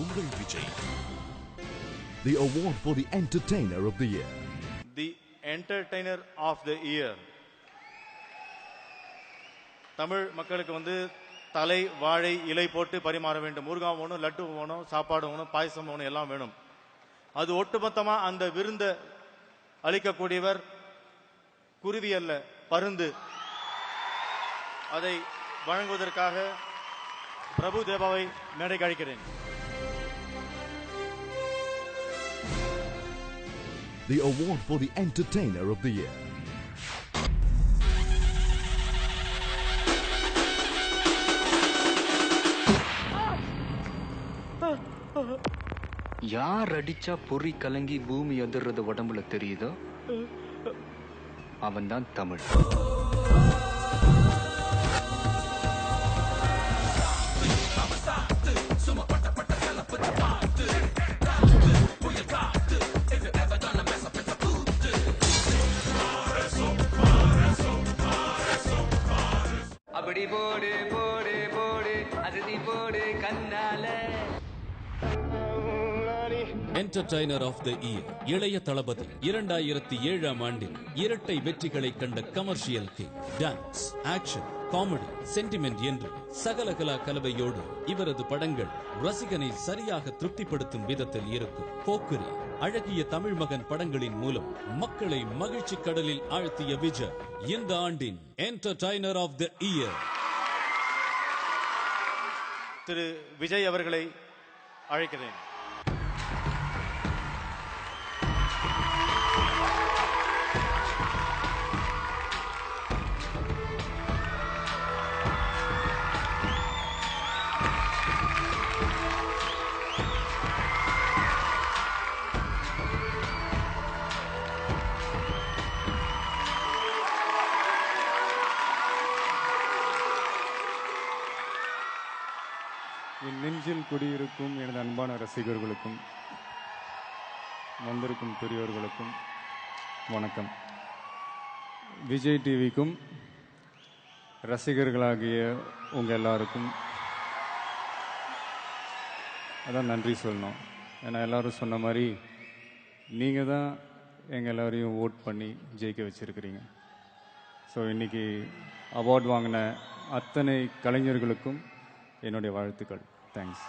Ungal Vijay. The award for the Entertainer of the Year. The Entertainer of the Year. Tamil மக்களுக்கு வந்து தலை வாழை இலை போட்டு பரிமாற வேண்டும். முருகா வேணும், லட்டு வேணும், சாப்பாடு வேணும், பாயசம் வேணும், எல்லாம் வேணும். அது ஒட்டுமொத்தமா அந்த விருந்த அளிக்கக்கூடியவர் குருவி அல்ல, பருந்து. அதை வழங்குவதற்காக பிரபு தேவாவை மேடைக்கு அழைக்கிறேன். The award for the Entertainer of the Year. யார் அடிச்சா பொறி கலங்கி பூமி அதிர்றது உடம்புல தெரியுதோ அவன் தான் தமிழ். அப்படி போடு போடு போடு அசதி போடு கண்ணால. Entertainer of the Year இளைய தளபதி 2007ஆம் ஆண்டில் இரட்டை வெற்றிகளை கண்ட commercial king. Dance, action, comedy, sentiment என்று சகலகலா கலவையோடு இவரது படங்கள் ரசிகனை சரியாக திருப்திப்படுத்தும் விதத்தில் இருக்கும். போக்கிரி, அழகிய தமிழ் மகன் படங்களின் மூலம் மக்களை மகிழ்ச்சி கடலில் ஆழ்த்திய விஜய் இந்த ஆண்டின் Entertainer of the Year. திரு விஜய் அவர்களை அழைக்கிறேன். என் நெஞ்சில் குடியிருக்கும் எனது அன்பான ரசிகர்களுக்கும் வந்திருக்கும் பெரியோர்களுக்கும் வணக்கம். விஜய் டிவிக்கும் ரசிகர்களாகிய உங்கள் எல்லாருக்கும் அதான் நன்றி சொல்லணும். ஏன்னா எல்லோரும் சொன்ன மாதிரி நீங்கள் தான் எங்கள் எல்லோரையும் ஓட் பண்ணி ஜெயிக்க வச்சுருக்கிறீங்க. ஸோ இன்றைக்கி அவார்ட் வாங்கின அத்தனை கலைஞர்களுக்கும் என்னுடைய வாழ்த்துக்கள். தேங்க்ஸ்.